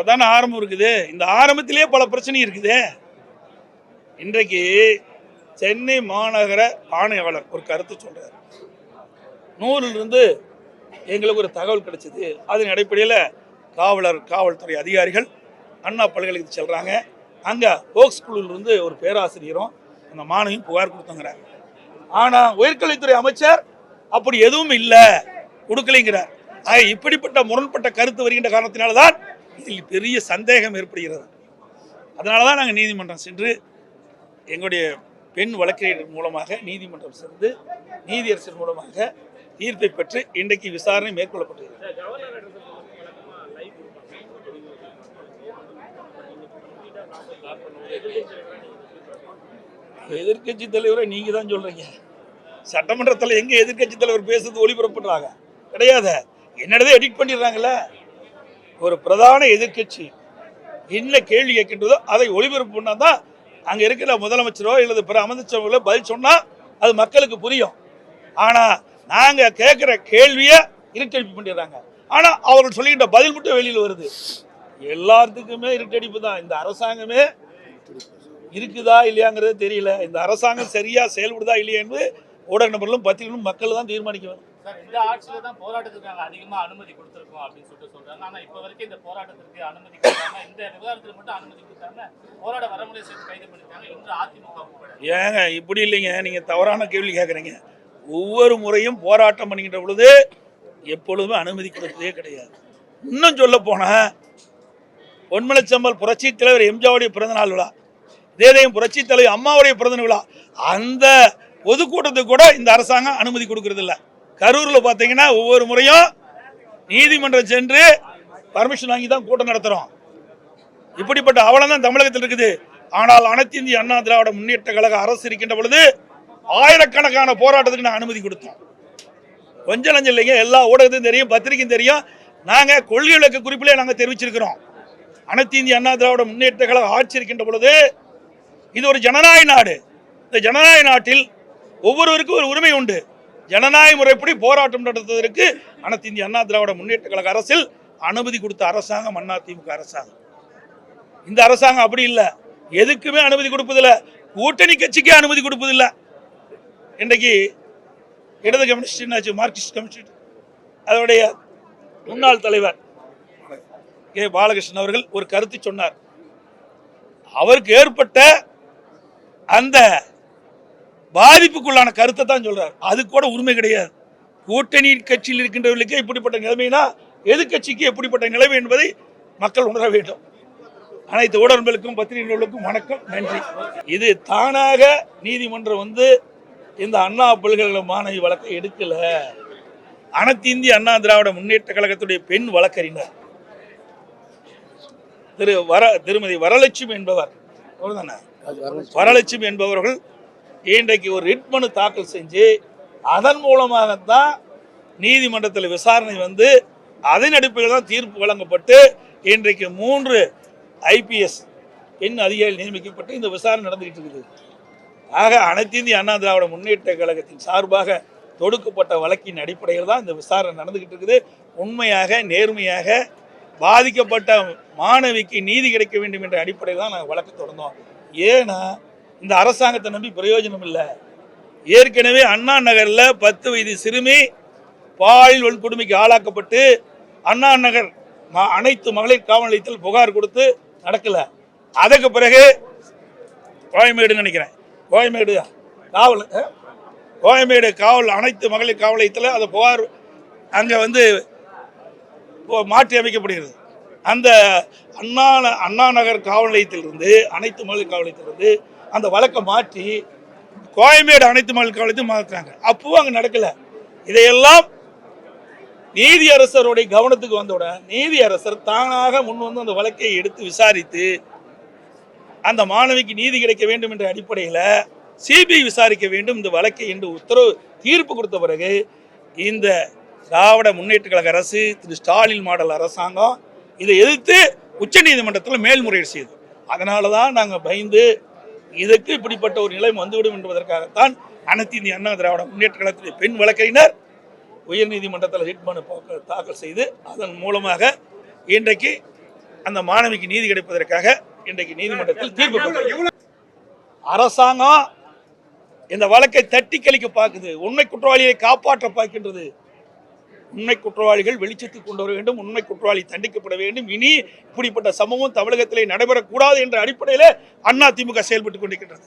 இப்பதானே ஆரம்பம் இருக்குது. இந்த ஆரம்பத்திலேயே பல பிரச்சனை இருக்குது. இன்றைக்கு சென்னை மாநகர ஆணையாளர் ஒரு கருத்து சொல்றாரு. 100லிருந்து எங்களுக்கு ஒரு தகவல் கிடைச்சது. அதன் அடிப்படையில் காவல்துறை அதிகாரிகள் அண்ணா பல்கலைக்கழகத்துக்கு செல்றாங்க. அங்க போக்ஸ் குழுவிலிருந்து ஒரு பேராசிரியரும் அந்த மாணவியும் புகார் கொடுத்தாங்கிறார். ஆனா உயர்கல்வித்துறை அமைச்சர் அப்படி எதுவும் இல்லை, கொடுக்கலைங்கிறார். இப்படிப்பட்ட முரண்பட்ட கருத்து வருகின்ற காரணத்தினால்தான் இதில் பெரிய சந்தேகம் ஏற்படுகிறது. அதனாலதான் நாங்கள் நீதிமன்றம் சென்று எங்களுடைய பெண் வழக்கறிஞர் மூலமாக நீதிமன்றம் சென்று நீதியரசர் மூலமாக தீர்ப்பை பெற்று இன்றைக்கு விசாரணை மேற்கொள்ளப்பட்டது. எதிர்கட்சி தலைவரை நீங்க தான் சொல்றீங்க. சட்டமன்றத்தில் எங்க எதிர்கட்சி தலைவர் பேசுறது ஒளிபரப்புறாங்க கிடையாது. என்னடதே எடிட் பண்ணிடுறாங்கல்ல. ஒரு பிரதான எதிர்கட்சி என்ன கேள்வி கேட்கின்றதோ அதை ஒளிபரப்பு பண்ணாதான் அங்க இருக்கிற முதலமைச்சரோ அல்லது பிற அமைச்சர்களோ பதில் சொன்னா அது மக்களுக்கு புரியும். ஆனா நாங்க கேட்கிற கேள்வியை இருட்டடிப்பு பண்ணிடுறாங்க. ஆனா அவர்கள் சொல்லிக்கிட்ட பதில் மட்டும் வெளியில் வருது. எல்லாத்துக்குமே இருட்டடிப்பு தான். இந்த அரசாங்கமே இருக்குதா இல்லையாங்கிறது தெரியல. இந்த அரசாங்கம் சரியா செயல்படுதா இல்லையா என்று ஊடக நபர்களும் பத்திரிகைகளும் மக்கள் தான் தீர்மானிக்க வேண்டும். இந்த ஆட்சியில தான் போராட்டத்துக்கு அதிகமா அனுமதி கொடுத்திருக்கோம் அப்படின்னு சொல்றாங்க. ஆனா இப்ப வரைக்கும் இந்த போராட்டத்திற்கு அனுமதி கொடுத்தாங்க. இந்த விவகாரத்துல மட்டும் அனுமதி கொடுத்தாங்க. போராட வரமுறை சேர்த்து கைது பண்ணிருக்காங்க. இன்று அதிமுக ஏங்க இப்படி இல்லைங்க, நீங்க தவறான கேள்வி கேட்குறீங்க. ஒவ்வொரு முறையும் போராட்டம் பண்ணுகின்ற பொழுது எப்பொழுதுமே அனுமதி கொடுத்ததே கிடையாது. இன்னும் சொல்ல போனா பொன்மலைச்சம்பல் புரட்சி தலைவர் எம்ஜிஆருடைய பிறந்தநாள் விழா, இதேதையும் புரட்சி தலைவர் அம்மாவுடைய பிறந்த விழா, அந்த பொதுக்கூட்டத்துக்கு கூட இந்த அரசாங்கம் அனுமதி கொடுக்கறது இல்லை. கரூர்ல பாத்தீங்கன்னா ஒவ்வொரு முறையும் நீதிமன்றம் சென்று பர்மிஷன் வாங்கி தான் கூட்டம் நடத்துறோம். இப்படிப்பட்ட அவலம் தான் தமிழகத்தில் இருக்குது. ஆனால் அனைத்து இந்திய அண்ணா திராவிட முன்னேற்ற கழக அரசு இருக்கின்ற பொழுது ஆயிரக்கணக்கான போராட்டத்துக்கு நான் அனுமதி கொடுத்தோம். கொஞ்சம் லஞ்சம் இல்லைங்க. எல்லா ஊடகத்தையும் தெரியும், பத்திரிகையும் தெரியும். நாங்க கொள்கை விளக்க குறிப்பிலே நாங்க தெரிவிச்சிருக்கிறோம். அனைத்து இந்திய அண்ணா திராவிட முன்னேற்ற கழக ஆட்சி இருக்கின்ற பொழுது இது ஒரு ஜனநாயக நாடு. இந்த ஜனநாயக நாட்டில் ஒவ்வொருவருக்கும் ஒரு உரிமை உண்டு. ஜனநாயக முறைப்படி போராட்டம் நடத்துவதற்கு அனைத்து இந்திய அண்ணா திராவிட முன்னேற்ற கழக அரசில் அனுமதி கொடுத்த அரசாங்கம் அதிமுக அரசாங்கம். இந்த அரசாங்கம் அப்படி இல்லை, எதுக்குமே அனுமதி கொடுப்பதில்லை. கூட்டணி கட்சிக்கே அனுமதி கொடுப்பதில்லை. இன்றைக்கு இடது கம்யூனிஸ்ட் மார்க்சிஸ்ட் கம்யூனிஸ்ட் அதனுடைய முன்னாள் தலைவர் கே பாலகிருஷ்ணன் அவர்கள் ஒரு கருத்து சொன்னார். அவருக்கு ஏற்பட்ட அந்த பாதிப்புக்குள்ளான கருத்தை தான் சொல்றார். அது கூட உரிமை கிடையாது. கூட்டணி கட்சியில் இருக்கின்றவர்களுக்கு இப்படிப்பட்ட நிலைமைனா எதிர்கட்சிக்கு எப்படிப்பட்ட நிலைமை என்பதை மக்கள் உணர வேண்டும். அனைத்து ஊடகங்களுக்கும் பத்திரிகைகளுக்கும் வணக்கம், நன்றி. இது தானாக நீதிமன்றம் இந்த அண்ணா பல்கலைக்கழக மாணவி வழக்கை எடுக்கல. அனைத்து இந்திய அண்ணா திராவிட முன்னேற்ற கழகத்துடைய பெண் வழக்கறிஞர் திருமதி வரலட்சுமி என்பவர்கள் இன்றைக்கு ஒரு ரிட் மனு தாக்கல் செஞ்சு அதன் மூலமாகத்தான் நீதிமன்றத்தில் விசாரணை அதன் அடிப்படையில் தான் தீர்ப்பு வழங்கப்பட்டு இன்றைக்கு 3 IPS பெண் அதிகாரிகள் நியமிக்கப்பட்டு இந்த விசாரணை நடந்துகிட்டு இருக்குது. ஆக அனைத்து இந்திய அண்ணா திராவிட முன்னேற்ற கழகத்தின் சார்பாக தொடுக்கப்பட்ட வழக்கின் அடிப்படையில் தான் இந்த விசாரணை நடந்துகிட்டு இருக்குது. உண்மையாக நேர்மையாக பாதிக்கப்பட்ட மாணவிக்கு நீதி கிடைக்க வேண்டும் என்ற அடிப்படையில் தான் நாங்கள் வழக்கு தொடர்ந்தோம். ஏன்னா இந்த அரசாங்கத்தை நம்பி பிரயோஜனம் இல்லை. ஏற்கனவே அண்ணா நகரில் 10 வயது சிறுமி பாலியல் வன்கொடுமைக்கு ஆளாக்கப்பட்டு அண்ணா நகர் அனைத்து மகளிர் காவல் நிலையத்தில் புகார் கொடுத்து நடக்கல. அதுக்கு பிறகு கோயம்பேடு காவல் அனைத்து மகளிர் காவல் நிலையத்தில் அந்த புகார் அங்கே மாற்றி அமைக்கப்படுகிறது. அந்த அண்ணா நகர் காவல் நிலையத்திலிருந்து அனைத்து மகளிர் காவல் நிலையத்திலிருந்து அந்த வழக்கை மாற்றி கோயம்பேடு அனைத்து மகளிர் காவல் நிலையத்தில் மாற்றுறாங்க. அப்பவும் அங்கே நடக்கல. இதையெல்லாம் நீதியரசருடைய கவனத்துக்கு வந்தவுடன் நீதியரசர் தானாக முன் அந்த வழக்கை எடுத்து விசாரித்து அந்த மாணவிக்கு நீதி கிடைக்க வேண்டும் என்ற அடிப்படையில் CBI விசாரிக்க வேண்டும் இந்த வழக்கை என்று உத்தரவு தீர்ப்பு கொடுத்த பிறகு இந்த திராவிட முன்னேற்ற கழக அரசு திரு ஸ்டாலின் மாடல் அரசாங்கம் இதை எதிர்த்து உச்ச நீதிமன்றத்தில் மேல்முறையீடு செய்தது. அதனால தான் நாங்கள் பயந்து இதற்கு இப்படிப்பட்ட ஒரு நிலை வந்துவிடும் என்பதற்காகத்தான் அனைத்து இந்திய அண்ணா திராவிட முன்னேற்ற கழகத்துடைய பெண் வழக்கறிஞர் உயர்நீதிமன்றத்தில் ரிட் மனு தாக்கல் செய்து அதன் மூலமாக இன்றைக்கு அந்த மாணவிக்கு நீதி கிடைப்பதற்காக இன்றைக்கு நீதிமன்றத்தில் தீர்ப்பு பெற்றது. அரசாங்கம் இந்த வழக்கை தட்டி கழிக்க பார்க்குது, உண்மை குற்றவாளியை காப்பாற்ற பார்க்கின்றது. உண்மை குற்றவாளிகள் வெளிச்சத்துக்கு கொண்டு வர வேண்டும், உண்மை குற்றவாளி தண்டிக்கப்பட வேண்டும். இனி இப்படிப்பட்ட சம்பவம் தமிழகத்திலே நடைபெறக்கூடாது என்ற அடிப்படையில் அதிமுக செயல்பட்டுக் கொண்டிருக்கின்றது.